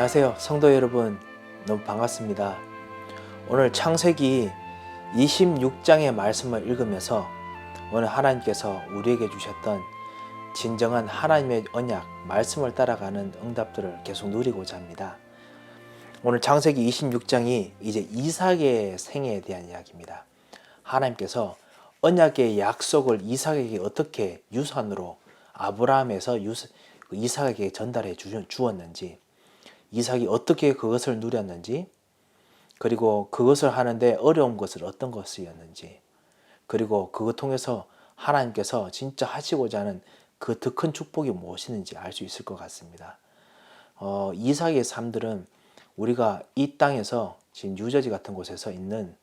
안녕하세요 성도 여러분, 너무 반갑습니다. 오늘 창세기 26장의 말씀을 읽으면서 오늘 하나님께서 우리에게 주셨던 진정한 하나님의 언약, 말씀을 따라가는 응답들을 계속 누리고자 합니다. 오늘 창세기 26장이 이제 이삭의 생애에 대한 이야기입니다. 하나님께서 언약의 약속을 이삭에게 어떻게 유산으로 아브라함에서 이삭에게 전달해 주었는지, 이삭이 어떻게 그것을 누렸는지, 그리고 그것을 하는데 어려운 것은 어떤 것이었는지, 그리고 그것 통해서 하나님께서 진짜 하시고자 하는 그 더 큰 축복이 무엇인지 알 수 있을 것 같습니다. 이삭의 삶들은 우리가 이 땅에서 지금 뉴저지 같은 곳에서 있는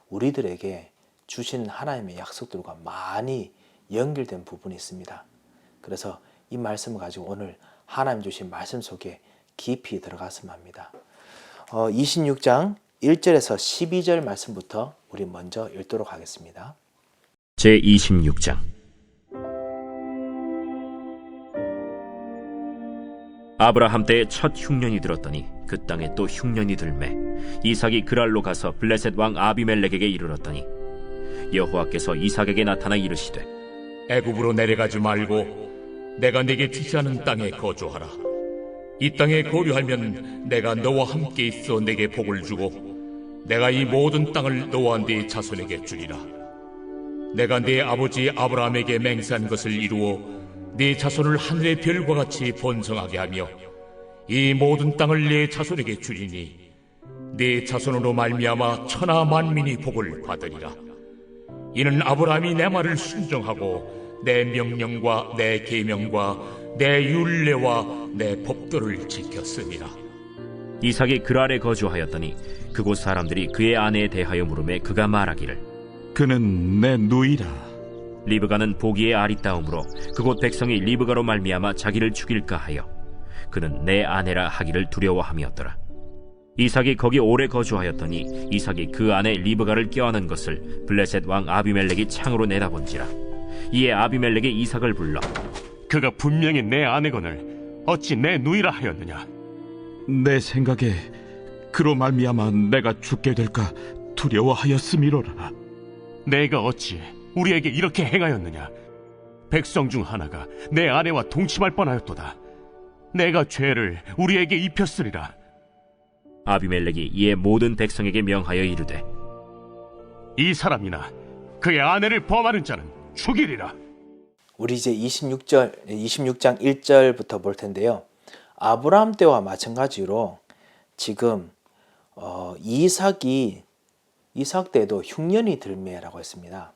우리들에게 주시는 하나님의 약속들과 많이 연결된 부분이 있습니다. 그래서 이 말씀을 가지고 오늘 하나님 주신 말씀 속에 깊이 들어갔으면 합니다. 26장 1절에서 12절 말씀부터 우리 먼저 읽도록 하겠습니다. 제26장. 아브라함 때에 첫 흉년이 들었더니 그 땅에 또 흉년이 들매 이삭이 그랄로 가서 블레셋 왕 아비멜렉에게 이르렀더니 여호와께서 이삭에게 나타나 이르시되 애굽으로 내려가지 말고 내가 네게 지시하는 땅에 거주하라. 이 땅에 거류하면 내가 너와 함께 있어 네게 복을 주고 내가 이 모든 땅을 너와 네 자손에게 주리라. 내가 네 아버지 아브라함에게 맹세한 것을 이루어 네 자손을 하늘의 별과 같이 번성하게 하며 이 모든 땅을 네 자손에게 주리니 네 자손으로 말미암아 천하 만민이 복을 받으리라. 이는 아브라함이 내 말을 순종하고 내 명령과 내 계명과 내 율례와 내 법도를 지켰습니다. 이삭이 그랄에 거주하였더니 그곳 사람들이 그의 아내에 대하여 물으매 그가 말하기를 그는 내 누이라. 리브가는 보기에 아리따움으로 그곳 백성이 리브가로 말미암아 자기를 죽일까 하여 그는 내 아내라 하기를 두려워함이었더라. 이삭이 거기 오래 거주하였더니 이삭이 그 아내 리브가를 껴안은 것을 블레셋 왕 아비멜렉이 창으로 내다본지라. 이에 아비멜렉이 이삭을 불러 그가 분명히 내 아내거늘 어찌 내 누이라 하였느냐? 내 생각에 그로 말미암아 내가 죽게 될까 두려워하였음이로라. 내가 어찌 우리에게 이렇게 행하였느냐? 백성 중 하나가 내 아내와 동침할 뻔하였도다. 내가 죄를 우리에게 입혔으리라. 아비멜렉이 이에 모든 백성에게 명하여 이르되 이 사람이나 그의 아내를 범하는 자는 죽이리라. 우리 이제 26장 1절부터 볼 텐데요. 아브라함 때와 마찬가지로 지금 이삭 때에도 흉년이 들매라고 했습니다.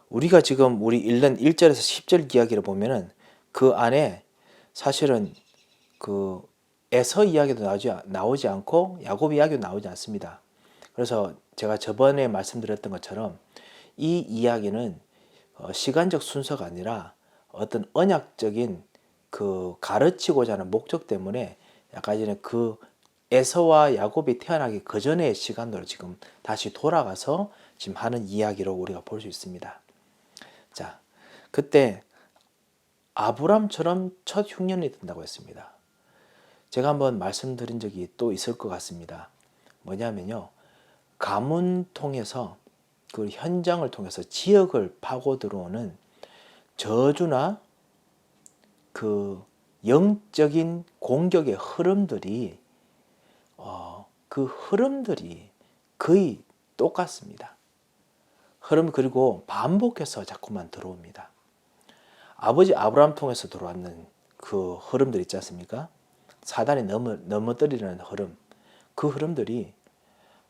우리가 지금 우리 읽는 1절에서 10절 이야기를 보면은 그 안에 사실은 그 에서 이야기도 나오지 않고 야곱 이야기도 나오지 않습니다. 그래서 제가 저번에 말씀드렸던 것처럼 이 이야기는 시간적 순서가 아니라 어떤 언약적인 그 가르치고자 하는 목적 때문에 약간 이제 그 에서와 야곱이 태어나기 그 전의 시간으로 지금 다시 돌아가서 지금 하는 이야기로 우리가 볼 수 있습니다. 자, 그때 아브람처럼 첫 흉년이 든다고 했습니다. 제가 한번 말씀드린 적이 또 있을 것 같습니다. 뭐냐면요, 가문 통해서 그 현장을 통해서 지역을 파고 들어오는 저주나 그 영적인 공격의 흐름들이 그 흐름들이 거의 똑같습니다. 그리고 반복해서 자꾸만 들어옵니다. 아버지 아브라함 통해서 들어왔는 그 흐름들 있지 않습니까? 사단이 넘어뜨리는 흐름, 그 흐름들이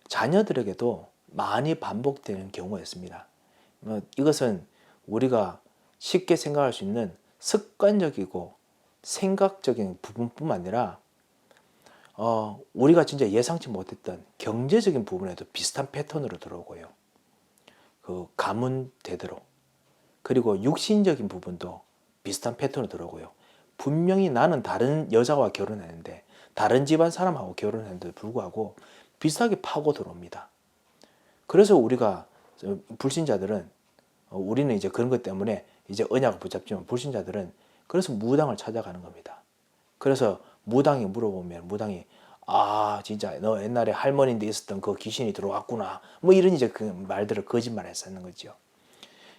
자녀들에게도 많이 반복되는 경우였습니다. 이것은 우리가 쉽게 생각할 수 있는 습관적이고 생각적인 부분뿐만 아니라 우리가 진짜 예상치 못했던 경제적인 부분에도 비슷한 패턴으로 들어오고요. 그 가문 대대로, 그리고 육신적인 부분도 비슷한 패턴으로 들어오고요. 분명히 나는 다른 여자와 결혼했는데, 다른 집안 사람하고 결혼했는데도 불구하고 비슷하게 파고 들어옵니다. 그래서 우리가 불신자들은 우리는 이제 그런 것 때문에 이제 언약을 붙잡지만 불신자들은 그래서 무당을 찾아가는 겁니다. 그래서 무당이 물어보면 무당이 진짜 너 옛날에 할머니인데 있었던 그 귀신이 들어왔구나 뭐 이런 이제 그 말들을 거짓말했었는 거죠.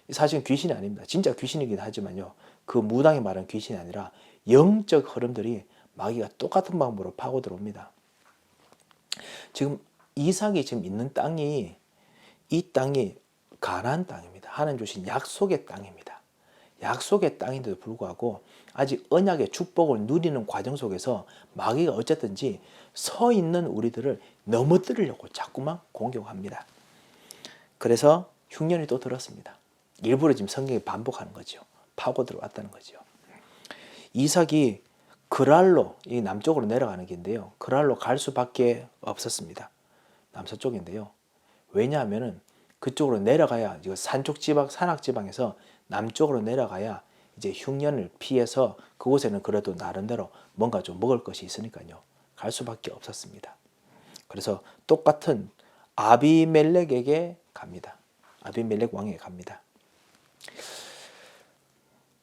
사실은 귀신이 아닙니다. 진짜 귀신이긴 하지만요, 그 무당이 말한 귀신이 아니라 영적 흐름들이 마귀가 똑같은 방법으로 파고 들어옵니다. 지금 이삭이 지금 있는 땅이, 이 땅이 가나안 땅입니다. 하나님 주신 약속의 땅입니다. 약속의 땅인데도 불구하고 아직 언약의 축복을 누리는 과정 속에서 마귀가 어쨌든지 서 있는 우리들을 넘어뜨리려고 자꾸만 공격합니다. 그래서 흉년이 또 들었습니다. 일부러 지금 성경이 반복하는 거죠. 파고 들어왔다는 거죠. 이삭이 그랄로, 이 남쪽으로 내려가는 길인데요, 그랄로 갈 수밖에 없었습니다. 남서쪽인데요. 왜냐하면은 그쪽으로 내려가야, 산쪽 지방, 산악 지방에서 남쪽으로 내려가야 이제 흉년을 피해서 그곳에는 그래도 나름대로 뭔가 좀 먹을 것이 있으니까요, 갈 수밖에 없었습니다. 그래서 똑같은 아비멜렉에게 갑니다. 아비멜렉 왕에게 갑니다.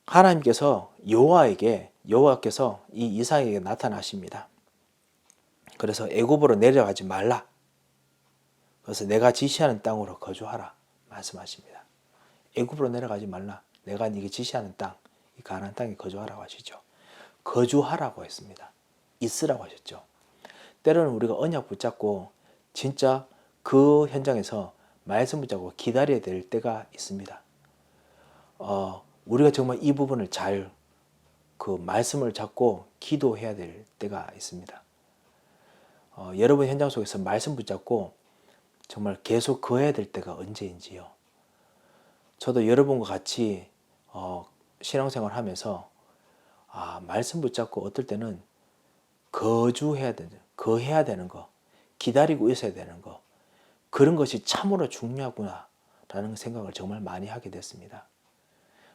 하나님께서 여호와께서 이 이삭에게 나타나십니다. 그래서 애굽으로 내려가지 말라. 그래서 내가 지시하는 땅으로 거주하라 말씀하십니다. 애굽으로 내려가지 말라. 내가 네게 지시하는 땅, 이 가나안 땅에 거주하라고 하시죠. 거주하라고 했습니다. 있으라고 하셨죠. 때로는 우리가 언약 붙잡고 진짜 그 현장에서 말씀 붙잡고 기다려야 될 때가 있습니다. 우리가 정말 이 부분을 잘 그 말씀을 잡고 기도해야 될 때가 있습니다. 여러분 현장 속에서 말씀 붙잡고 정말 계속 거해야 될 때가 언제인지요. 저도 여러분과 같이 신앙생활 하면서 말씀 붙잡고 어떨 때는 거해야 되는 거, 기다리고 있어야 되는 거, 그런 것이 참으로 중요하구나 라는 생각을 정말 많이 하게 됐습니다.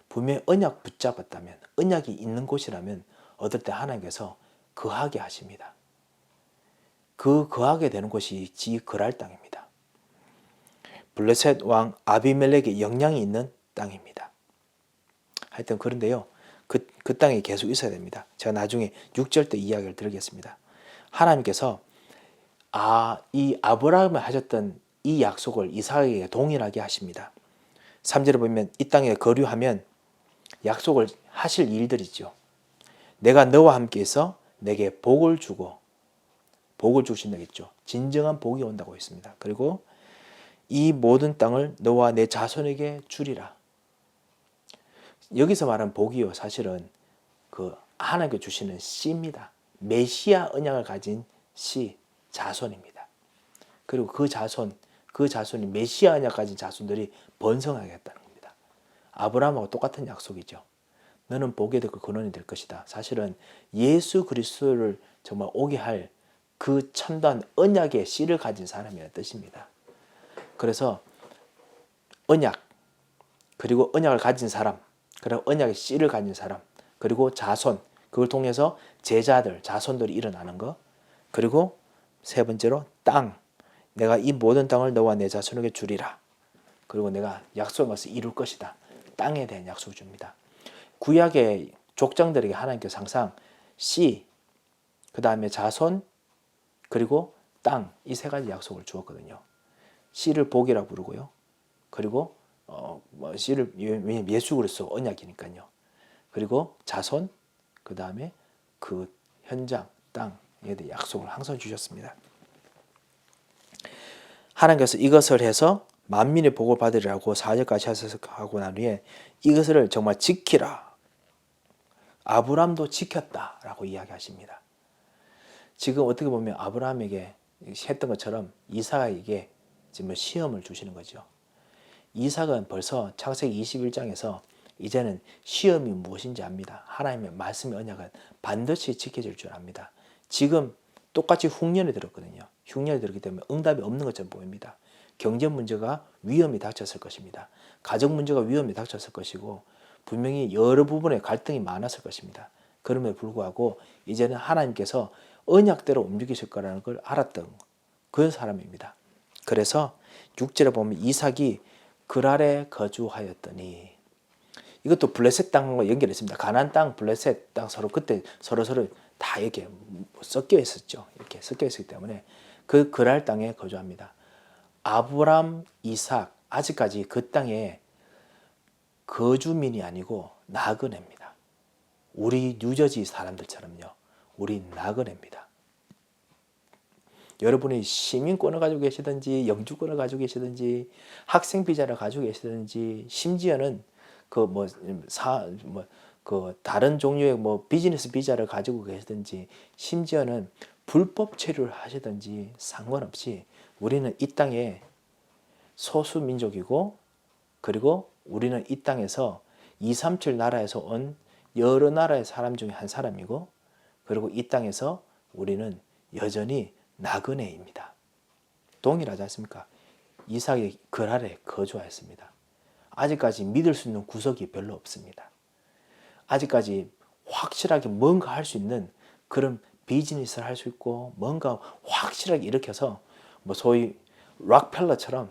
분명히 언약 붙잡았다면, 언약이 있는 곳이라면 어떨 때 하나님께서 거하게 하십니다. 그 거하게 되는 곳이 그랄 땅입니다. 블레셋 왕 아비멜렉의 영향이 있는 땅입니다. 하여튼 그런데요, 그 땅에 계속 있어야 됩니다. 제가 나중에 6절 때 이야기를 드리겠습니다. 하나님께서 이 아브라함을 하셨던 이 약속을 이삭에게 동일하게 하십니다. 3절에 보면 이 땅에 거류하면 약속을 하실 일들이죠. 내가 너와 함께 있어 내게 복을 주고, 복을 주신다고 했죠. 진정한 복이 온다고 했습니다. 그리고 이 모든 땅을 너와 내 자손에게 주리라. 여기서 말하는 복이요, 사실은 그 하나님께 주시는 씨입니다. 메시아 언약을 가진 씨, 자손입니다. 그리고 그 자손이 메시아 언약 가진 자손들이 번성하겠다는 겁니다. 아브라함하고 똑같은 약속이죠. 너는 복이 되고 근원이 될 것이다. 사실은 예수 그리스도를 정말 오게 할 그 참다운 언약의 씨를 가진 사람이라는 뜻입니다. 그래서 언약, 그리고 언약을 가진 사람, 그리고 언약의 씨를 가진 사람, 그리고 자손, 그걸 통해서 제자들, 자손들이 일어나는 것, 그리고 세 번째로 땅, 내가 이 모든 땅을 너와 내 자손에게 주리라. 그리고 내가 약속한 것을 이룰 것이다. 땅에 대한 약속을 줍니다. 구약의 족장들에게 하나님께서 항상 씨, 그 다음에 자손, 그리고 땅, 이 세 가지 약속을 주었거든요. 씨를 복이라 부르고요. 그리고 씨를 예수 그리스도 언약이니까요. 그리고 자손, 그 다음에 그 현장, 땅에 대해 약속을 항상 주셨습니다. 하나님께서 이것을 해서 만민의 복을 받으리라고 4절까지 하고 난 후에 이것을 정말 지키라. 아브라함도 지켰다라고 이야기하십니다. 지금 어떻게 보면 아브라함에게 했던 것처럼 이삭에게 지금 시험을 주시는 거죠. 이삭은 벌써 창세기 21장에서 이제는 시험이 무엇인지 압니다. 하나님의 말씀의 언약은 반드시 지켜질 줄 압니다. 지금 똑같이 흉년이 들었거든요. 흉년이 들었기 때문에 응답이 없는 것처럼 보입니다. 경제 문제가 위험이 닥쳤을 것입니다. 가정 문제가 위험이 닥쳤을 것이고 분명히 여러 부분에 갈등이 많았을 것입니다. 그럼에도 불구하고 이제는 하나님께서 언약대로 움직이실 거라는 걸 알았던 그런 사람입니다. 그래서 6절에 보면 이삭이 그랄에 거주하였더니, 이것도 블레셋 땅과 연결했습니다. 가나안 땅, 블레셋 땅 서로 그때 서로 다 이렇게 섞여 있었죠. 이렇게 섞여 있었기 때문에 그 그랄 땅에 거주합니다. 아브람, 이삭 아직까지 그 땅에 거주민이 아니고 나그네입니다. 우리 뉴저지 사람들처럼요. 우리 나그네입니다. 여러분이 시민권을 가지고 계시든지 영주권을 가지고 계시든지 학생 비자를 가지고 계시든지 심지어는 다른 종류의 비즈니스 비자를 가지고 계시든지 심지어는 불법 체류를 하시든지 상관없이 우리는 이 땅에 소수 민족이고 그리고 우리는 이 땅에서 237 나라에서 온 여러 나라의 사람 중에 한 사람이고 그리고 이 땅에서 우리는 여전히 나그네입니다. 동일하지 않습니까? 이삭이 그랄에 거주하였습니다. 아직까지 믿을 수 있는 구석이 별로 없습니다. 아직까지 확실하게 뭔가 할 수 있는 그런 비즈니스를 할 수 있고 뭔가 확실하게 일으켜서 소위 락펠러처럼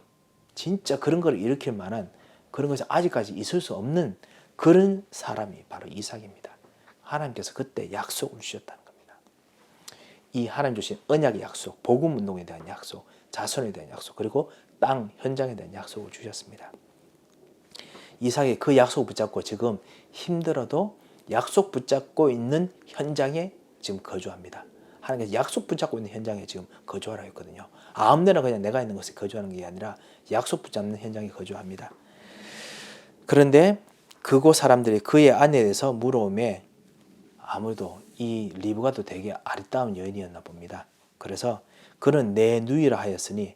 진짜 그런 걸 일으킬 만한 그런 것이 아직까지 있을 수 없는 그런 사람이 바로 이삭입니다. 하나님께서 그때 약속을 주셨다는 겁니다. 이 하나님 주신 언약의 약속, 복음 운동에 대한 약속, 자손에 대한 약속, 그리고 땅 현장에 대한 약속을 주셨습니다. 이삭이 그 약속을 붙잡고 지금 힘들어도 약속 붙잡고 있는 현장에 지금 거주합니다. 하나님께서 약속 붙잡고 있는 현장에 지금 거주하라 했거든요. 아무데나 그냥 내가 있는 곳에 거주하는 게 아니라 약속 붙잡는 현장에 거주합니다. 그런데 그곳 사람들이 그의 아내에 대해서 물어오매 아무래도 이 리브가도 되게 아리따운 여인이었나 봅니다. 그래서 그는 내 누이라 하였으니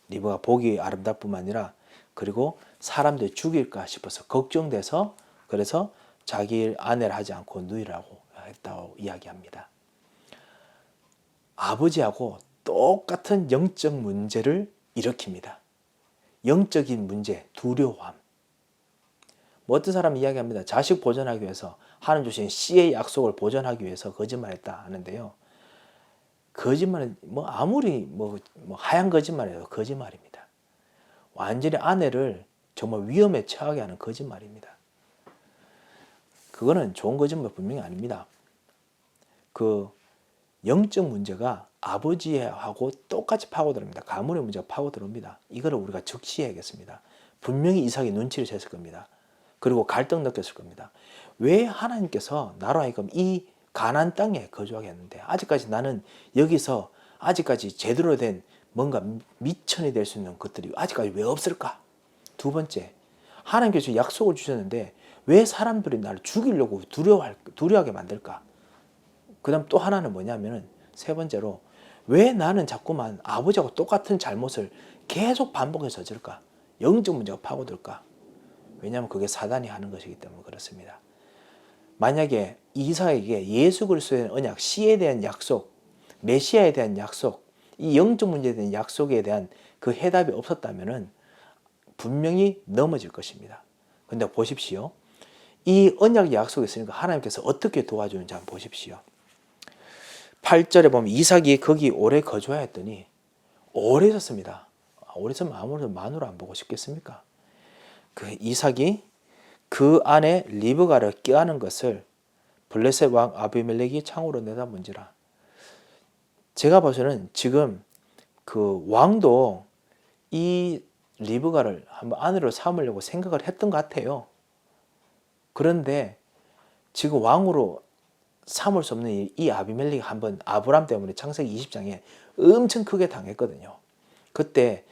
리브가 보기 아름답 뿐만 아니라 그리고 사람들 죽일까 싶어서 걱정돼서 그래서 자기 아내를 하지 않고 누이라고 했다고 이야기합니다. 아버지하고 똑같은 영적 문제를 일으킵니다. 영적인 문제, 두려움. 어떤 사람이 이야기합니다. 자식 보존하기 위해서 하나님 주신 씨의 약속을 보존하기 위해서 거짓말했다 하는데요. 거짓말은 아무리 하얀 거짓말이라도 거짓말입니다. 완전히 아내를 정말 위험에 처하게 하는 거짓말입니다. 그거는 좋은 거짓말 분명히 아닙니다. 그 영적 문제가 아버지하고 똑같이 파고들습니다. 가문의 문제가 파고들옵니다. 이거를 우리가 적시해야겠습니다. 분명히 이삭이 눈치를 챘을 겁니다. 그리고 갈등 느꼈을 겁니다. 왜 하나님께서 나로 하여금 이 가나안 땅에 거주하게 했는데 아직까지 나는 여기서 아직까지 제대로 된 뭔가 미천이 될 수 있는 것들이 아직까지 왜 없을까? 두 번째, 하나님께서 약속을 주셨는데 왜 사람들이 나를 죽이려고 두려워하게 만들까? 그 다음 또 하나는 뭐냐면은 세 번째로 왜 나는 자꾸만 아버지하고 똑같은 잘못을 계속 반복해서 저질까? 영적 문제가 파고들까? 왜냐하면 그게 사단이 하는 것이기 때문에 그렇습니다. 만약에 이삭에게 예수 그리스도에 대한 언약, 씨에 대한 약속, 메시아에 대한 약속, 이 영적 문제에 대한 약속에 대한 그 해답이 없었다면은 분명히 넘어질 것입니다. 근데 보십시오. 이 언약의 약속이 있으니까 하나님께서 어떻게 도와주는지 한번 보십시오. 8절에 보면 이삭이 거기 오래 거주하였더니 오래 있었습니다. 오래 있으면 아무래도 마누라 안 보고 싶겠습니까? 그 이삭이 그 안에 리브가를 껴안은 것을 블레셋 왕 아비멜렉이 창으로 내다본지라. 제가 봐서는 지금 그 왕도 이 리브가를 한번 아내로 삼으려고 생각을 했던 것 같아요. 그런데 지금 왕으로 삼을 수 없는 이 아비멜렉이 한번 아브람 때문에 창세기 20장에 엄청 크게 당했거든요. 그때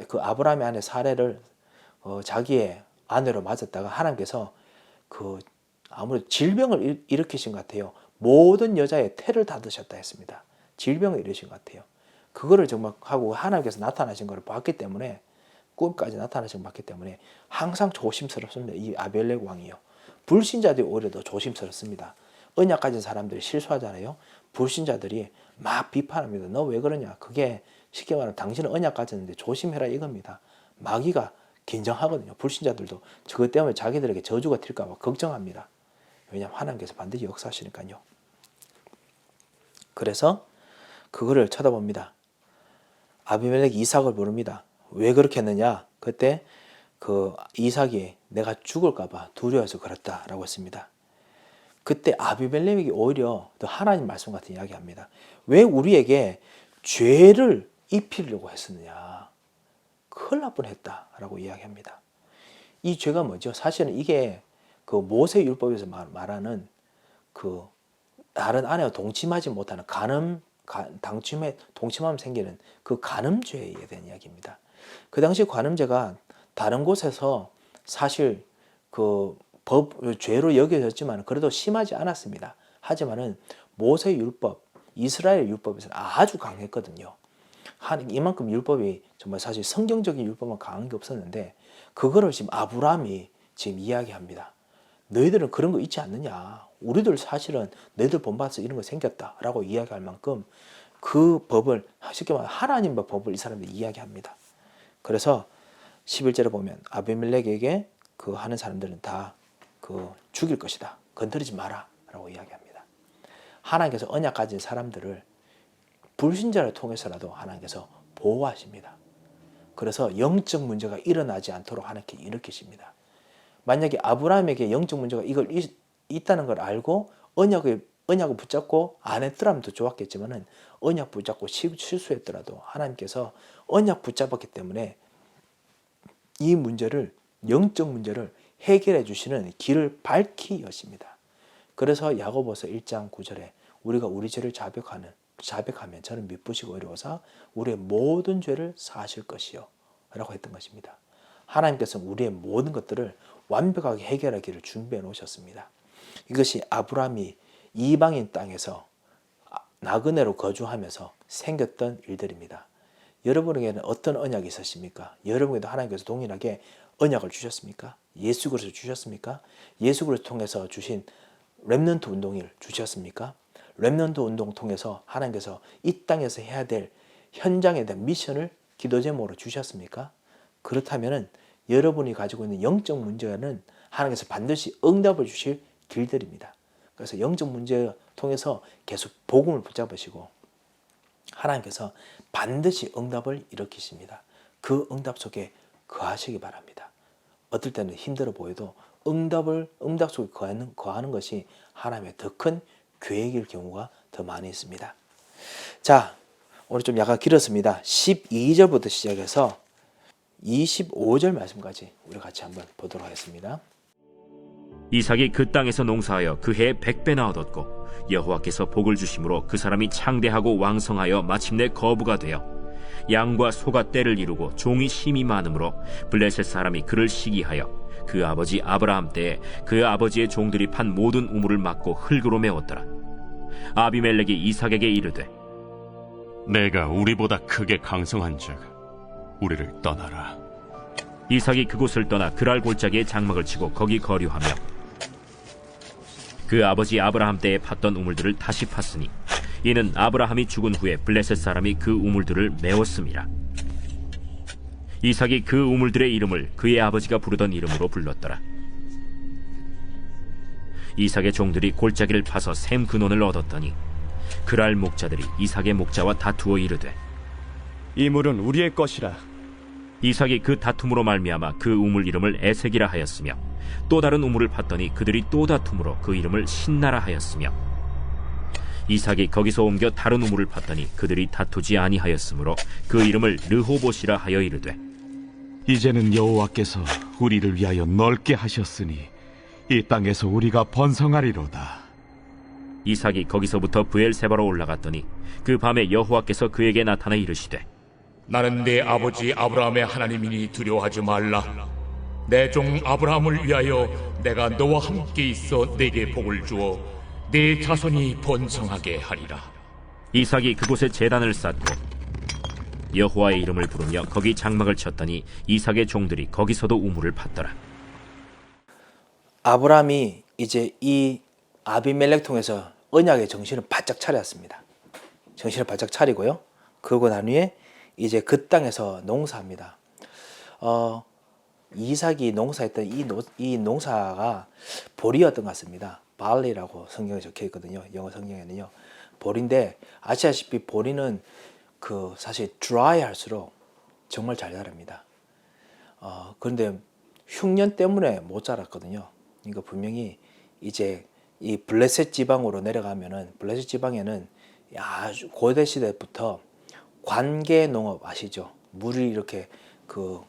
그 아브람의 아내 사레를 자기의 아내로 맞았다가 하나님께서 그 아무래도 질병을 일으키신 것 같아요. 모든 여자의 태를 닫으셨다 했습니다. 질병을 일으키신 것 같아요. 그거를 정말 하고 하나님께서 나타나신 것을 봤기 때문에 꿈까지 나타나신 걸 봤기 때문에 항상 조심스럽습니다. 이 아벨렉 왕이요. 불신자들이 오히려 더 조심스럽습니다. 언약 가진 사람들이 실수하잖아요. 불신자들이 막 비판합니다. 너 왜 그러냐? 그게 쉽게 말하면 당신은 언약 가졌는데 조심해라 이겁니다. 마귀가 긴장하거든요. 불신자들도 그것 때문에 자기들에게 저주가 튈까 봐 걱정합니다. 왜냐하면 하나님께서 반드시 역사하시니까요. 그래서 그거를 쳐다봅니다. 아비멜렉이 이삭을 부릅니다. 왜 그렇게 했느냐? 그때 그 이삭이 내가 죽을까 봐 두려워서 그렇다라고 했습니다. 그때 아비멜렉이 오히려 더 하나님 말씀 같은 이야기합니다. 왜 우리에게 죄를 입히려고 했었느냐? 큰일 날 뻔했다라고 이야기합니다. 이 죄가 뭐죠? 사실은 이게 그 모세 율법에서 말하는 그 다른 아내와 동침하지 못하는 동침하면 생기는 그 간음죄에 대한 이야기입니다. 그 당시 간음죄가 다른 곳에서 사실 그 죄로 여겨졌지만 그래도 심하지 않았습니다. 하지만은 모세 율법, 이스라엘 율법에서는 아주 강했거든요. 이만큼 율법이 정말 사실 성경적인 율법만 강한 게 없었는데 그거를 지금 아브라함이 지금 이야기합니다. 너희들은 그런 거 있지 않느냐? 우리들 사실은 너희들 본받아서 이런 거 생겼다라고 이야기할 만큼 그 법을 쉽게 말하면 하나님의 법을 이 사람들이 이야기합니다. 그래서 11절에 보면 아비멜렉에게 그 하는 사람들은 다 그 죽일 것이다. 건드리지 마라 라고 이야기합니다. 하나님께서 언약 가진 사람들을 불신자를 통해서라도 하나님께서 보호하십니다. 그래서 영적 문제가 일어나지 않도록 하나님께 일으키십니다. 만약에 아브라함에게 영적 문제가 있다는 걸 알고 언약을 붙잡고 안 했더라면 더 좋았겠지만은 언약 붙잡고 실수했더라도 하나님께서 언약 붙잡았기 때문에 이 문제를 영적 문제를 해결해 주시는 길을 밝히 여십니다. 그래서 야고보서 1장 9절에 우리가 우리 죄를 자백하면 저는 미쁘시고 어려워서 우리의 모든 죄를 사하실 것이요 라고 했던 것입니다. 하나님께서는 우리의 모든 것들을 완벽하게 해결하기를 준비해 놓으셨습니다. 이것이 아브라함이 이방인 땅에서 나그네로 거주하면서 생겼던 일들입니다. 여러분에게는 어떤 언약이 있으십니까? 여러분에게도 하나님께서 동일하게 언약을 주셨습니까? 예수 그리스도 주셨습니까? 예수 그리스도 통해서 주신 렘넌트 운동을 주셨습니까? 렘넌트 운동 통해서 하나님께서 이 땅에서 해야 될 현장에 대한 미션을 기도 제목으로 주셨습니까? 그렇다면은 여러분이 가지고 있는 영적 문제는 하나님께서 반드시 응답을 주실 길들입니다. 그래서 영적 문제 통해서 계속 복음을 붙잡으시고 하나님께서 반드시 응답을 일으키십니다. 그 응답 속에 거하시기 바랍니다. 어떨 때는 힘들어 보여도 응답 속에 거하는 것이 하나님의 더 큰 계획일 경우가 더 많이 있습니다. 자, 오늘 좀 약간 길었습니다. 12절부터 시작해서 25절 말씀까지 우리 같이 한번 보도록 하겠습니다. 이삭이 그 땅에서 농사하여 그 해에 100배나 얻었고 여호와께서 복을 주심으로 그 사람이 창대하고 왕성하여 마침내 거부가 되어 양과 소가 떼를 이루고 종이 심이 많으므로 블레셋 사람이 그를 시기하여 그 아버지 아브라함 때에 그 아버지의 종들이 판 모든 우물을 막고 흙으로 메웠더라. 아비멜렉이 이삭에게 이르되 내가 우리보다 크게 강성한즉 우리를 떠나라. 이삭이 그곳을 떠나 그랄 골짜기에 장막을 치고 거기 거류하며 그 아버지 아브라함 때에 팠던 우물들을 다시 팠으니 이는 아브라함이 죽은 후에 블레셋 사람이 그 우물들을 메웠음이라. 이삭이 그 우물들의 이름을 그의 아버지가 부르던 이름으로 불렀더라. 이삭의 종들이 골짜기를 파서 샘 근원을 얻었더니 그랄 목자들이 이삭의 목자와 다투어 이르되 이 물은 우리의 것이라. 이삭이 그 다툼으로 말미암아 그 우물 이름을 에색이라 하였으며 또 다른 우물을 팠더니 그들이 또 다툼으로 그 이름을 신나라 하였으며 이삭이 거기서 옮겨 다른 우물을 팠더니 그들이 다투지 아니하였으므로 그 이름을 르호봇이라 하여 이르되 이제는 여호와께서 우리를 위하여 넓게 하셨으니 이 땅에서 우리가 번성하리로다. 이삭이 거기서부터 브엘세바로 올라갔더니 그 밤에 여호와께서 그에게 나타나 이르시되 나는 내 아버지 아브라함의 하나님이니 두려워하지 말라. 내 종 아브라함을 위하여 내가 너와 함께 있어 내게 복을 주어 내 자손이 번성하게 하리라. 이삭이 그곳에 제단을 쌓고 여호와의 이름을 부르며 거기 장막을 쳤더니 이삭의 종들이 거기서도 우물을 팠더라. 아브라함이 이제 이 아비멜렉 통해서 언약의 정신을 바짝 차렸습니다. 정신을 바짝 차리고요. 그러고 난 후에 이제 그 땅에서 농사합니다. 이삭이 농사했던 이 농사가 보리였던 것 같습니다. 발리라고 성경에 적혀 있거든요. 영어 성경에는요. 보리인데 아시다시피 보리는 그 사실 드라이 할수록 정말 잘 자랍니다. 그런데 흉년 때문에 못 자랐거든요. 그러니까 분명히 이제 이 블레셋 지방으로 내려가면은 블레셋 지방에는 아주 고대 시대부터 관계 농업 아시죠? 물이 이렇게 그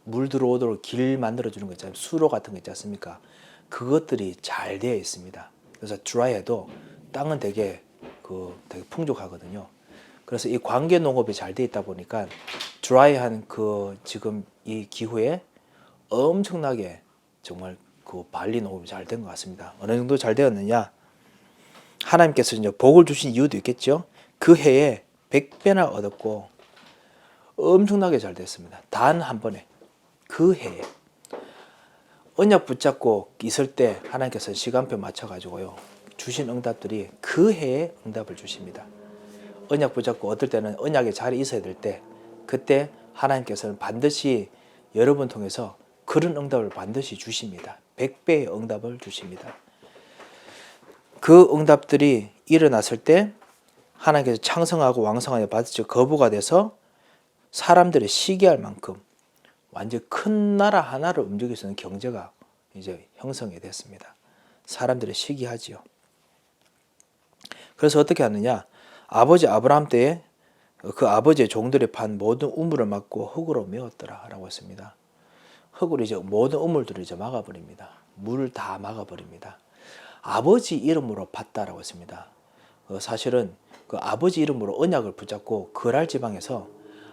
물 들어오도록 길 만들어 주는 거 있잖아요. 수로 같은 거 있지 않습니까? 그것들이 잘 되어 있습니다. 그래서 드라이해도 땅은 되게 풍족하거든요. 그래서 이 관계 농업이 잘 되어 있다 보니까 드라이한 지금 이 기후에 엄청나게 정말 그 발리 농업이 잘 된 것 같습니다. 어느 정도 잘 되었느냐? 하나님께서 이제 복을 주신 이유도 있겠죠. 그 해에 100배나 얻었고 엄청나게 잘 됐습니다. 단 한 번에 그 해에 언약 붙잡고 있을 때 하나님께서 시간표 맞춰가지고요 주신 응답들이 그 해에 응답을 주십니다. 언약 붙잡고 어떨 때는 언약의 자리에 있어야 될 때 그때 하나님께서는 반드시 여러분 통해서 그런 응답을 반드시 주십니다. 100배의 응답을 주십니다. 그 응답들이 일어났을 때 하나님께서 창성하고 왕성하게 받으시고 거부가 돼서 사람들이 시기할 만큼 완전 큰 나라 하나를 움직일 수 있는 경제가 이제 형성이 됐습니다. 사람들이 시기하지요. 그래서 어떻게 하느냐? 아버지 아브라함 때에 그 아버지의 종들이 판 모든 우물을 막고 흙으로 메웠더라라고 했습니다. 흙으로 이제 모든 우물들을 이제 막아버립니다. 물을 다 막아버립니다. 아버지 이름으로 팠다라고 했습니다. 사실은 그 아버지 이름으로 언약을 붙잡고 그랄 지방에서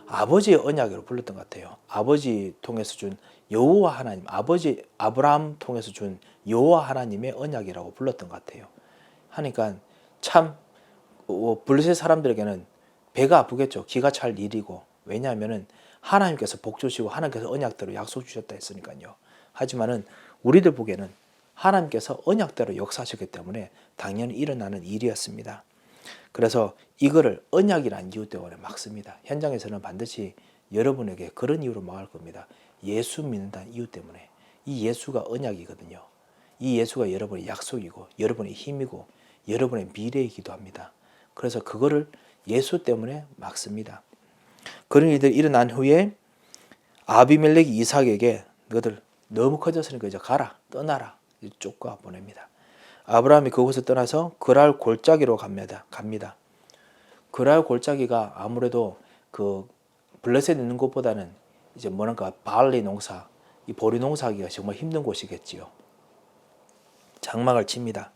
아버지의 언약으로 불렀던 것 같아요. 아버지 통해서 준 여호와 하나님, 아버지 아브라함 통해서 준 여호와 하나님의 언약이라고 불렀던 것 같아요. 하니까 참 블레셋 사람들에게는 배가 아프겠죠. 기가 찰 일이고. 왜냐하면은 하나님께서 복 주시고 하나님께서 언약대로 약속 주셨다 했으니까요. 하지만은 우리들 보기에는 하나님께서 언약대로 역사하셨기 때문에 당연히 일어나는 일이었습니다. 그래서 이거를 언약이라는 이유 때문에 막습니다. 현장에서는 반드시 여러분에게 그런 이유로 막을 겁니다. 예수 믿는다는 이유 때문에. 이 예수가 언약이거든요. 이 예수가 여러분의 약속이고 여러분의 힘이고 여러분의 미래이기도 합니다. 그래서 그거를 예수 때문에 막습니다. 그런 일들이 일어난 후에 아비멜렉이 이삭에게 너희들 너무 커졌으니까 이제 가라, 떠나라 쫓아 보냅니다. 아브라함이 그곳을 떠나서 그랄 골짜기로 갑니다. 그랄 골짜기가 아무래도 그 블레셋 있는 곳보다는 이제 뭐랄까 발리 농사, 이 보리 농사하기가 정말 힘든 곳이겠지요. 장막을 칩니다.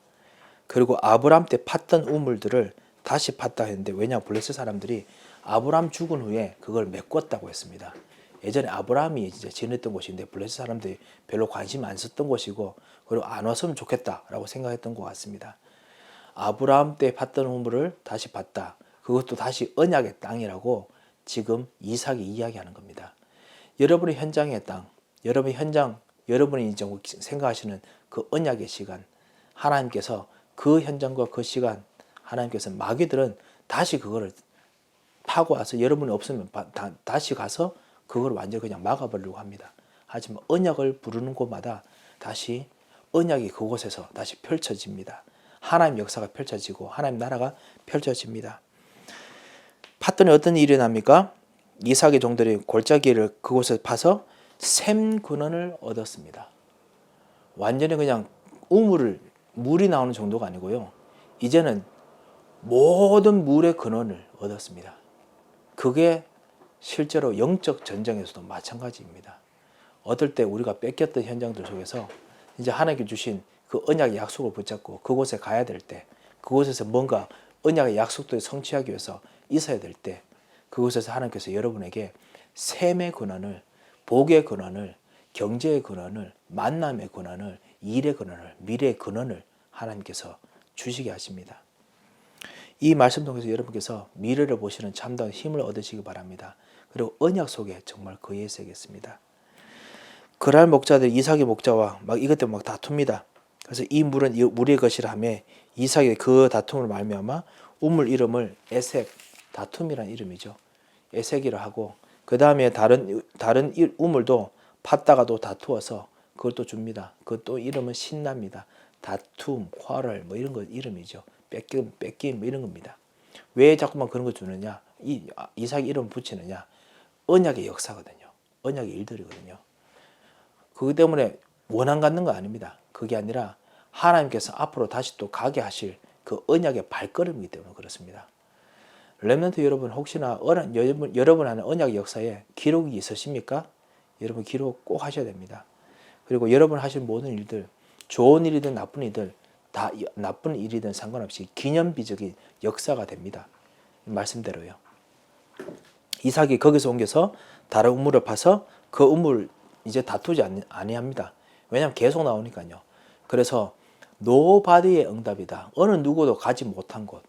그리고 아브라함 때 팠던 우물들을 다시 팠다 했는데 왜냐 블레셋 사람들이 아브라함 죽은 후에 그걸 메꿨다고 했습니다. 예전에 아브라함이 이제 지냈던 곳인데 블레셋 사람들이 별로 관심 안 썼던 곳이고 그리고 안 왔으면 좋겠다라고 생각했던 것 같습니다. 아브라함 때 팠던 우물을 다시 팠다. 그것도 다시 언약의 땅이라고 지금 이삭이 이야기하는 겁니다. 여러분의 현장의 땅, 여러분이 이제 생각하시는 그 언약의 시간, 하나님께서 그 현장과 그 시간, 하나님께서 마귀들은 다시 그거를 파고 와서 여러분이 없으면 다시 가서 그걸 완전히 그냥 막아버리려고 합니다. 하지만 언약을 부르는 곳마다 다시 언약이 그곳에서 다시 펼쳐집니다. 하나님 역사가 펼쳐지고 하나님 나라가 펼쳐집니다. 팠더니 어떤 일이 납니까? 이삭의 종들이 골짜기를 그곳에 파서 샘 근원을 얻었습니다. 완전히 그냥 물이 나오는 정도가 아니고요. 이제는 모든 물의 근원을 얻었습니다. 그게 실제로 영적 전쟁에서도 마찬가지입니다. 어떨 때 우리가 뺏겼던 현장들 속에서 이제 하나님께 주신 그 언약의 약속을 붙잡고 그곳에 가야 될 때, 그곳에서 뭔가 언약의 약속들을 성취하기 위해서 있어야 될 때, 그곳에서 하나님께서 여러분에게 샘의 근원을, 복의 근원을, 경제의 근원을, 만남의 근원을, 일의 근원을, 미래의 근원을 하나님께서 주시게 하십니다. 이 말씀 통해서 여러분께서 미래를 보시는 참다운 힘을 얻으시기 바랍니다. 그리고 언약 속에 정말 거해 있어야겠습니다. 그랄 목자들 이삭의 목자와 막 이것 때문에 막 다툽니다. 그래서 이 물은 우리의 것이라 하며 이삭의 그 다툼을 말미암아 우물 이름을 에색, 다툼이란 이름이죠. 에색이라 하고 그 다음에 다른 우물도 팠다가도 다투어서 그걸 또 줍니다. 그것도 이름은 신납니다. 다툼, quarrel 뭐 이런 거 이름이죠. 뺏김 뭐 이런 겁니다. 왜 자꾸만 그런 거 주느냐? 이삭 이름 붙이느냐? 언약의 역사거든요. 언약의 일들이거든요. 그것 때문에 원한 갖는 거 아닙니다. 그게 아니라 하나님께서 앞으로 다시 또 가게 하실 그 언약의 발걸음이기 때문에 그렇습니다. 렘넌트 여러분, 혹시나 여러분 하는 언약 역사에 기록이 있으십니까? 여러분 기록 꼭 하셔야 됩니다. 그리고 여러분 하신 모든 일들, 좋은 일이든 나쁜 일들, 다 나쁜 일이든 상관없이 기념비적인 역사가 됩니다. 말씀대로요. 이삭이 거기서 옮겨서 다른 우물을 파서 그 우물 이제 다투지 아니합니다. 왜냐하면 계속 나오니까요. 그래서 노바디의 응답이다. 어느 누구도 가지 못한 곳.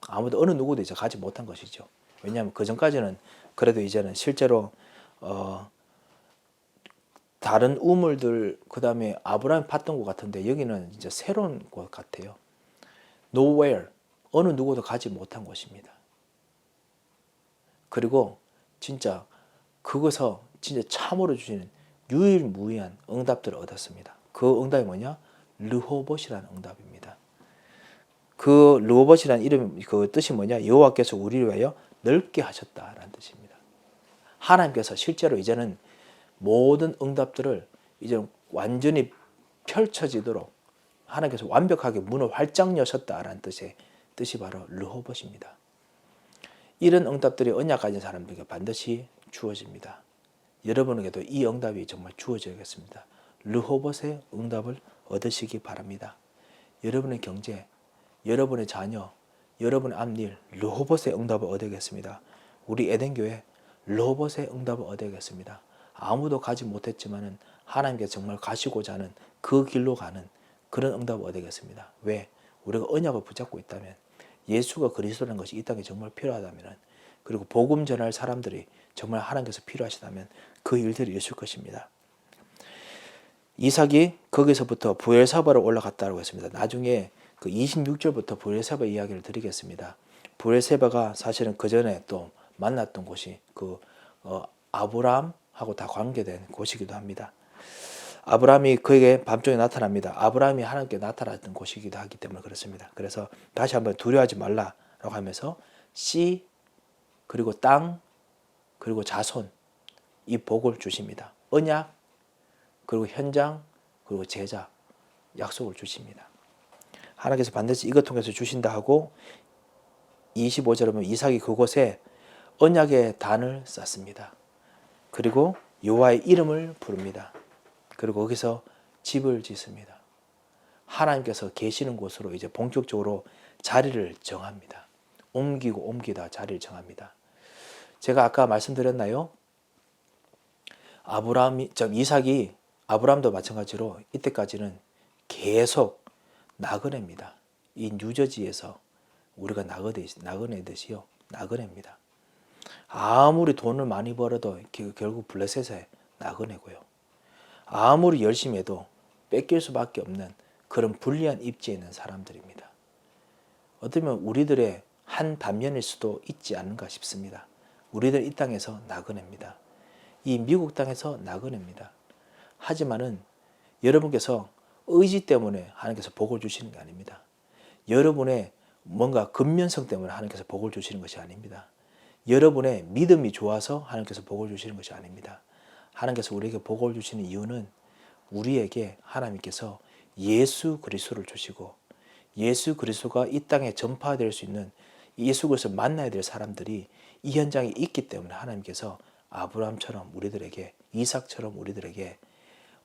아무도 어느 누구도 이제 가지 못한 것이죠. 왜냐하면 그 전까지는 그래도 이제는 실제로 다른 우물들 그다음에 아브라함이 팠던 것 같은데 여기는 이제 새로운 곳 같아요. Nowhere. 어느 누구도 가지 못한 곳입니다. 그리고 진짜 그것서 진짜 참으로 주시는 유일무이한 응답들을 얻었습니다. 그 응답이 뭐냐? 르호봇이라는 응답입니다. 그 르호봇이라는 이름 그 뜻이 뭐냐? 여호와께서 우리를 위하여 넓게 하셨다라는 뜻입니다. 하나님께서 실제로 이제는 모든 응답들을 이제 완전히 펼쳐지도록 하나님께서 완벽하게 문을 활짝 여셨다라는 뜻이 바로 르호봇입니다. 이런 응답들이 언약 가진 사람들에게 반드시 주어집니다. 여러분에게도 이 응답이 정말 주어져야겠습니다. 르호봇의 응답을 얻으시기 바랍니다. 여러분의 경제, 여러분의 자녀, 여러분의 앞일 르호봇의 응답을 얻어야겠습니다. 우리 에덴교회 르호봇의 응답을 얻어야겠습니다. 아무도 가지 못했지만은 하나님께서 정말 가시고자 하는 그 길로 가는 그런 응답을 얻어야겠습니다. 왜? 우리가 언약을 붙잡고 있다면, 예수가 그리스도라는 것이 이 땅에 정말 필요하다면, 그리고 복음 전할 사람들이 정말 하나님께서 필요하시다면 그 일들이 있을 것입니다. 이삭이 거기서부터 부엘사바로 올라갔다고 했습니다. 나중에 그 26절부터 부엘세바 이야기를 드리겠습니다. 부엘세바가 사실은 그 전에 또 만났던 곳이 그 아브라함하고 다 관계된 곳이기도 합니다. 아브라함이 그에게 밤중에 나타납니다. 아브라함이 하나님께 나타났던 곳이기도 하기 때문에 그렇습니다. 그래서 다시 한번 두려워하지 말라라고 하면서 씨 그리고 땅 그리고 자손 이 복을 주십니다. 언약 그리고 현장 그리고 제자 약속을 주십니다. 하나님께서 반드시 이것 통해서 주신다 하고 25절에 보면 이삭이 그곳에 언약의 단을 쌓습니다. 그리고 여호와의 이름을 부릅니다. 그리고 거기서 집을 짓습니다. 하나님께서 계시는 곳으로 이제 본격적으로 자리를 정합니다. 옮기다 자리를 정합니다. 제가 아까 말씀드렸나요? 이삭이 아브라함도 마찬가지로 이때까지는 계속 나그네입니다. 이 뉴저지에서 우리가 나그네듯이요. 나그네입니다. 아무리 돈을 많이 벌어도 결국 블레셋의 나그네고요. 아무리 열심히 해도 뺏길 수밖에 없는 그런 불리한 입지에 있는 사람들입니다. 어쩌면 우리들의 한 단면일 수도 있지 않은가 싶습니다. 우리들 이 땅에서 나그네입니다. 이 미국 땅에서 나그네입니다. 하지만은 여러분께서 의지 때문에 하나님께서 복을 주시는 게 아닙니다. 여러분의 뭔가 근면성 때문에 하나님께서 복을 주시는 것이 아닙니다. 여러분의 믿음이 좋아서 하나님께서 복을 주시는 것이 아닙니다. 하나님께서 우리에게 복을 주시는 이유는 우리에게 하나님께서 예수 그리스도를 주시고 예수 그리스도가 이 땅에 전파될 수 있는 예수 그리스도를 만나야 될 사람들이 이 현장에 있기 때문에 하나님께서 아브라함처럼 우리들에게 이삭처럼 우리들에게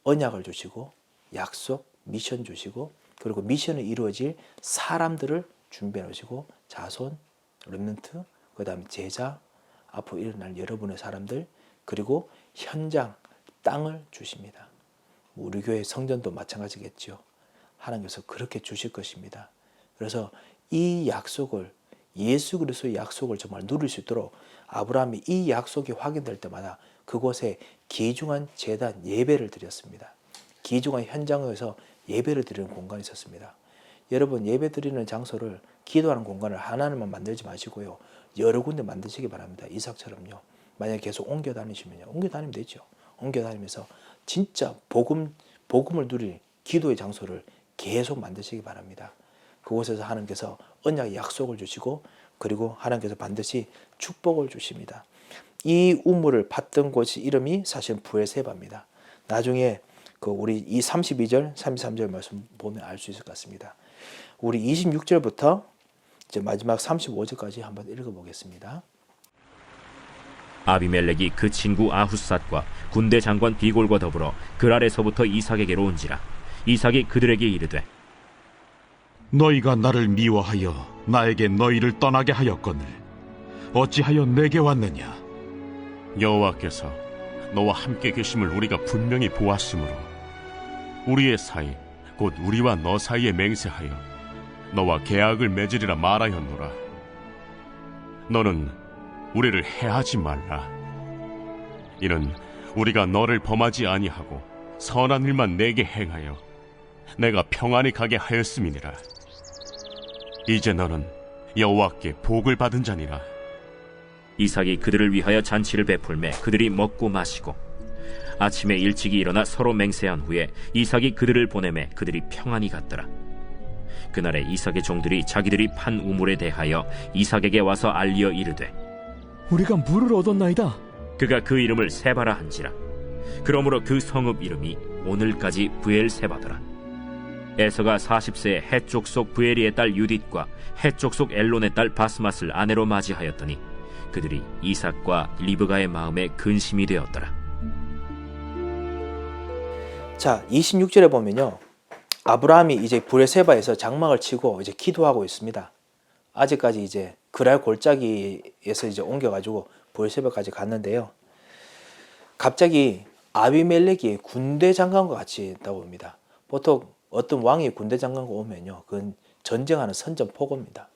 언약을 주시고 약속, 미션 주시고 그리고 미션을 이루어질 사람들을 준비해 놓으시고 자손, 렘넌트, 그 다음에 제자, 앞으로 일어날 여러분의 사람들 그리고 현장, 땅을 주십니다. 우리 교회 성전도 마찬가지겠죠. 하나님께서 그렇게 주실 것입니다. 그래서 이 약속을 예수 그리스도의 약속을 정말 누릴 수 있도록 아브라함이 이 약속이 확인될 때마다 그곳에 귀중한 제단 예배를 드렸습니다. 귀중한 현장에서 예배를 드리는 공간이 있었습니다. 여러분 예배 드리는 장소를 기도하는 공간을 하나만 만들지 마시고요. 여러 군데 만드시기 바랍니다. 이삭처럼요. 만약에 계속 옮겨 다니시면요. 옮겨 다니면 되죠. 옮겨 다니면서 진짜 복음을 누릴 기도의 장소를 계속 만드시기 바랍니다. 그곳에서 하나님께서 언약의 약속을 주시고 그리고 하나님께서 반드시 축복을 주십니다. 이 우물을 팠던 곳이 이름이 사실 부엘세바입니다. 나중에 그 우리 이 32절, 33절 말씀 보면 알 수 있을 것 같습니다. 우리 26절부터 이제 마지막 35절까지 한번 읽어보겠습니다. 아비멜렉이 그 친구 아후삿과 군대 장관 비골과 더불어 그랄에서부터 이삭에게로 온지라. 이삭이 그들에게 이르되 너희가 나를 미워하여 나에게 너희를 떠나게 하였거늘 어찌하여 내게 왔느냐? 여호와께서 너와 함께 계심을 우리가 분명히 보았으므로 우리의 사이 곧 우리와 너 사이에 맹세하여 너와 계약을 맺으리라 말하였노라. 너는 우리를 해하지 말라. 이는 우리가 너를 범하지 아니하고 선한 일만 내게 행하여 내가 평안히 가게 하였음이니라. 이제 너는 여호와께 복을 받은 자니라. 이삭이 그들을 위하여 잔치를 베풀매 그들이 먹고 마시고 아침에 일찍이 일어나 서로 맹세한 후에 이삭이 그들을 보내매 그들이 평안히 갔더라. 그날에 이삭의 종들이 자기들이 판 우물에 대하여 이삭에게 와서 알리어 이르되 우리가 물을 얻었나이다. 그가 그 이름을 세바라 한지라. 그러므로 그 성읍 이름이 오늘까지 부엘세바더라. 에서가 40세에 해쪽 속 부엘리의 딸 유딧과 해쪽 속 엘론의 딸 바스맛을 아내로 맞이하였더니 그들이 이삭과 리브가의 마음에 근심이 되었더라. 자, 26절에 보면요, 아브라함이 이제 브레세바에서 장막을 치고 이제 기도하고 있습니다. 아직까지 이제 그랄 골짜기에서 이제 옮겨가지고 브레세바까지 갔는데요. 갑자기 아비멜렉이 군대 장관과 같이 있다고 봅니다. 보통 어떤 왕이 군대 장관과 오면요, 그건 전쟁하는 선전포고입니다.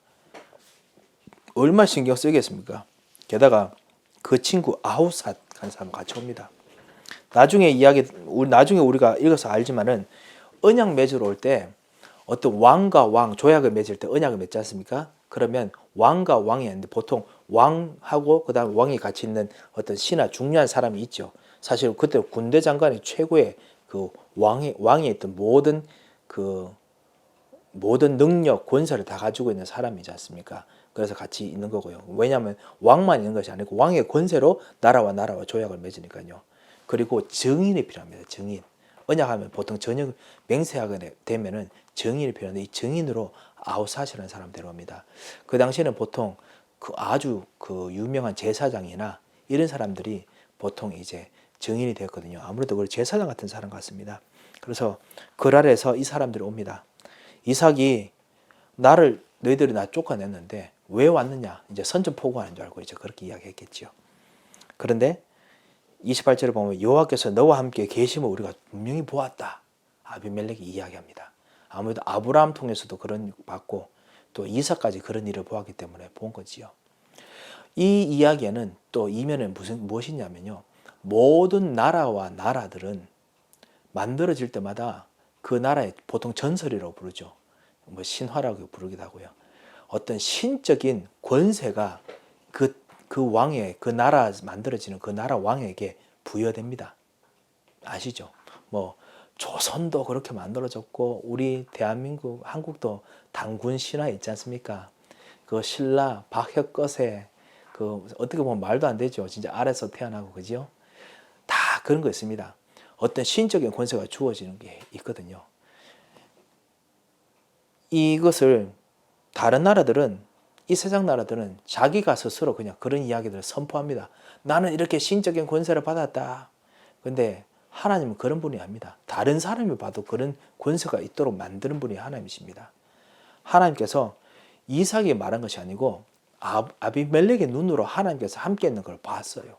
얼마나 신경 쓰겠습니까? 게다가 그 친구 아후삿 한 사람 같이 옵니다. 나중에 우리가 읽어서 알지만은 언약 맺으러 올 때 어떤 왕과 왕 조약을 맺을 때 언약을 맺지 않습니까? 그러면 왕과 왕이 있는데 보통 왕하고 그다음 왕이 같이 있는 어떤 신하 중요한 사람이 있죠. 사실 그때 군대 장관이 최고의 그 왕이 있던 모든 능력, 권세를 다 가지고 있는 사람이지 않습니까? 그래서 같이 있는 거고요. 왜냐하면 왕만 있는 것이 아니고 왕의 권세로 나라와 조약을 맺으니까요. 그리고 증인이 필요합니다. 증인. 언약하면 보통 전역 맹세하게 되면은 증인이 필요한데 이 증인으로 아우삿이라는 사람 데려옵니다. 그 당시에는 보통 아주 유명한 제사장이나 이런 사람들이 보통 이제 증인이 되었거든요. 아무래도 그 제사장 같은 사람 같습니다. 그래서 그랄에서 이 사람들이 옵니다. 이삭이 너희들이 나 쫓아냈는데 왜 왔느냐? 이제 선전포고하는 줄 알고 이제 그렇게 이야기했겠죠. 그런데 28절에 보면 여호와께서 너와 함께 계심을 우리가 분명히 보았다. 아비멜렉이 이야기합니다. 아무래도 아브라함 통해서도 그런 받고 또 이삭까지 그런 일을 보았기 때문에 본 거지요. 이 이야기에는 또 이면에 무엇이냐면요. 모든 나라와 나라들은 만들어질 때마다 그 나라의 보통 전설이라고 부르죠. 뭐 신화라고 부르기도 하고요. 어떤 신적인 권세가 그 왕의 그 나라 만들어지는 그 나라 왕에게 부여됩니다. 아시죠? 뭐 조선도 그렇게 만들어졌고 우리 대한민국 한국도 단군 신화 있지 않습니까? 그 신라 박혁거세 어떻게 보면 말도 안 되죠. 진짜 아래서 태어나고 그죠? 다 그런 거 있습니다. 어떤 신적인 권세가 주어지는 게 있거든요. 이것을 다른 나라들은 이 세상 나라들은 자기가 스스로 그냥 그런 이야기들을 선포합니다. 나는 이렇게 신적인 권세를 받았다. 근데 하나님은 그런 분이 아닙니다. 다른 사람이 봐도 그런 권세가 있도록 만드는 분이 하나님이십니다. 하나님께서 이삭이 말한 것이 아니고 아비멜렉의 눈으로 하나님께서 함께 있는 걸 봤어요.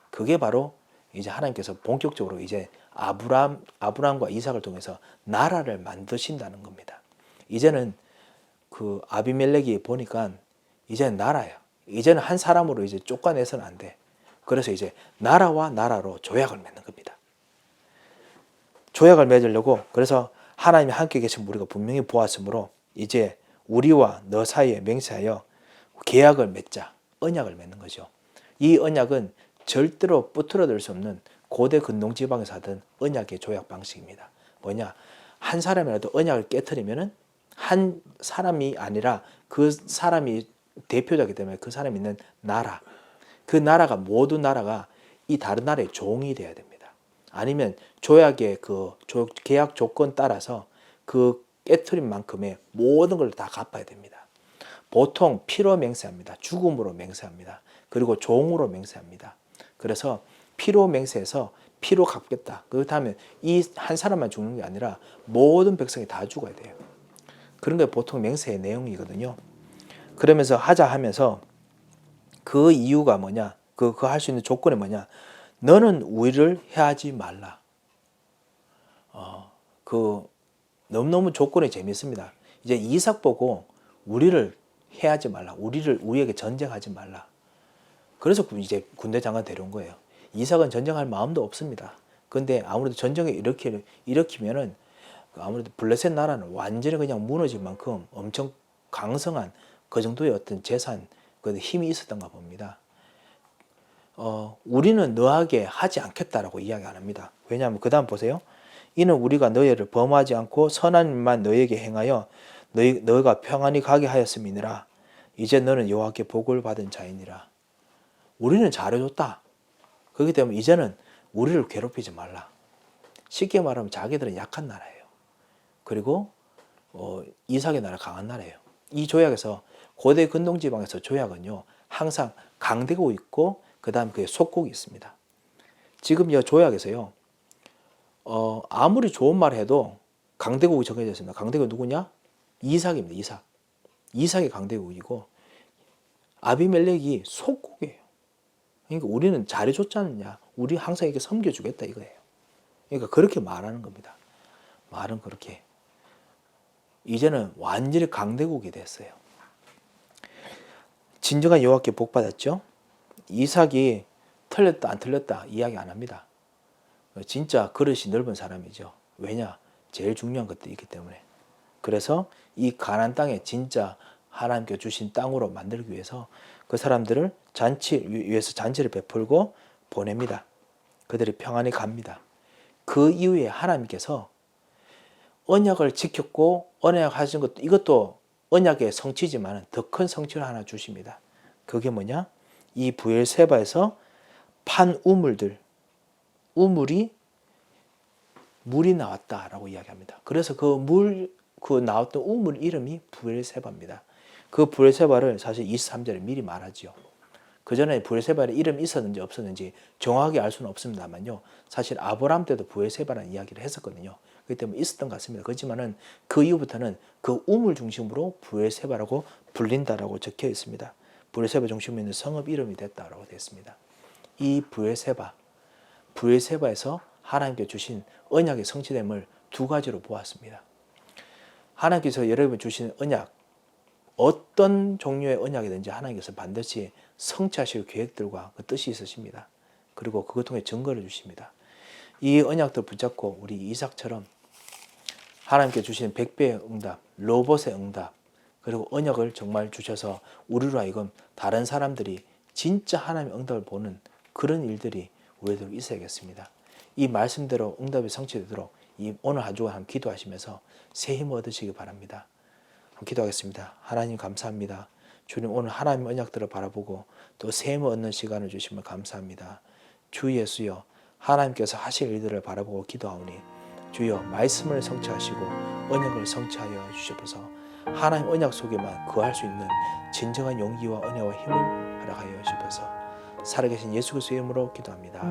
그게 바로 이제 하나님께서 본격적으로 이제 아브라함과 이삭을 통해서 나라를 만드신다는 겁니다. 이제는 그 아비멜렉이 보니까 이제는 나라야. 이제는 한 사람으로 이제 쫓아내서는 안 돼. 그래서 이제 나라와 나라로 조약을 맺는 겁니다. 조약을 맺으려고 그래서 하나님이 함께 계신 우리가 분명히 보았으므로 이제 우리와 너 사이에 맹세하여 계약을 맺자. 언약을 맺는 거죠. 이 언약은 절대로 뿌트러들 수 없는 고대 근동지방에서 하던 언약의 조약 방식입니다. 뭐냐? 한 사람이라도 언약을 깨트리면은 한 사람이 아니라 그 사람이 대표자이기 때문에 그 사람이 있는 나라, 그 나라가 모든 나라가 이 다른 나라의 종이 되어야 됩니다. 아니면 조약의 계약 조건 따라서 그 깨트린 만큼의 모든 걸 다 갚아야 됩니다. 보통 피로 맹세합니다. 죽음으로 맹세합니다. 그리고 종으로 맹세합니다. 그래서 피로 맹세해서 피로 갚겠다. 그렇다면 이 한 사람만 죽는 게 아니라 모든 백성이 다 죽어야 돼요. 그런 게 보통 맹세의 내용이거든요. 그러면서 하자 하면서 그 이유가 뭐냐? 그 할 수 있는 조건이 뭐냐? 너는 우리를 해하지 말라. 너무너무 조건이 재밌습니다. 이제 이삭 보고 우리를 해하지 말라. 우리에게 전쟁하지 말라. 그래서 이제 군대 장관 데려온 거예요. 이삭은 전쟁할 마음도 없습니다. 근데 아무래도 전쟁에 일으키면은 아무래도 블레셋 나라는 완전히 그냥 무너질 만큼 엄청 강성한 그 정도의 어떤 재산, 그 힘이 있었던가 봅니다. 우리는 너에게 하지 않겠다라고 이야기 안 합니다. 왜냐하면 그 다음 보세요. 이는 우리가 너희를 범하지 않고 선한 일만 너희에게 행하여 너희가 평안히 가게 하였음이니라. 이제 너는 여호와께 복을 받은 자이니라. 우리는 잘해줬다. 그렇기 때문에 이제는 우리를 괴롭히지 말라. 쉽게 말하면 자기들은 약한 나라예요. 그리고 이삭의 나라 강한 나라예요. 이 조약에서 고대 근동지방에서 조약은요 항상 강대국이 있고 그 다음 그게 속국이 있습니다. 지금 이 조약에서요 아무리 좋은 말 해도 강대국이 정해져 있습니다. 강대국이 누구냐? 이삭입니다. 이삭이 강대국이고 아비멜렉이 속국이에요. 그러니까 우리는 잘해줬지 않느냐? 우리 항상 이렇게 섬겨주겠다 이거예요. 그러니까 그렇게 말하는 겁니다. 말은 그렇게. 이제는 완전히 강대국이 됐어요. 진정한 여호와께 복 받았죠. 이삭이 틀렸다 안 틀렸다 이야기 안 합니다. 진짜 그릇이 넓은 사람이죠. 왜냐? 제일 중요한 것들이 있기 때문에. 그래서 이 가나안 땅에 진짜 하나님께 주신 땅으로 만들기 위해서 그 사람들을 위해서 잔치를 베풀고 보냅니다. 그들이 평안히 갑니다. 그 이후에 하나님께서 언약을 지켰고 언약 하신 것도 이것도 언약의 성취지만 더 큰 성취를 하나 주십니다. 그게 뭐냐? 이 브엘세바에서 판 우물이 물이 나왔다라고 이야기합니다. 그래서 그 나왔던 우물 이름이 브엘세바입니다. 그 브엘세바를 사실 23절에 미리 말하지요. 그 전에 브엘세바의 이름이 있었는지 없었는지 정확하게 알 수는 없습니다만요. 사실 아브라함 때도 브엘세바라는 이야기를 했었거든요. 그렇기 때문에 있었던 것 같습니다. 그렇지만은 그 이후부터는 그 우물 중심으로 브엘세바라고 불린다라고 적혀 있습니다. 브엘세바 중심에 있는 성읍 이름이 됐다라고 되어 있습니다. 이 브엘세바에서 하나님께 주신 언약의 성취됨을 두 가지로 보았습니다. 하나님께서 여러분이 주신 언약, 어떤 종류의 언약이든지 하나님께서 반드시 성취하실 계획들과 그 뜻이 있으십니다. 그리고 그것 통해 증거를 주십니다. 이 언약들 붙잡고 우리 이삭처럼 하나님께 주신 100배의 응답, 로봇의 응답, 그리고 언약을 정말 주셔서 우리로 하여금 다른 사람들이 진짜 하나님의 응답을 보는 그런 일들이 우리들 있어야겠습니다. 이 말씀대로 응답이 성취되도록 오늘 한 주간 한번 기도하시면서 새 힘을 얻으시기 바랍니다. 한번 기도하겠습니다. 하나님 감사합니다. 주님 오늘 하나님의 언약들을 바라보고 또 새 힘을 얻는 시간을 주시면 감사합니다. 주 예수여 하나님께서 하실 일들을 바라보고 기도하오니 주여 말씀을 성취하시고 언약을 성취하여 주셔서 하나님 언약 속에만 거할 수 있는 진정한 용기와 은혜와 힘을 허락하여 주셔서 살아계신 예수 그리스도의 이름으로 기도합니다.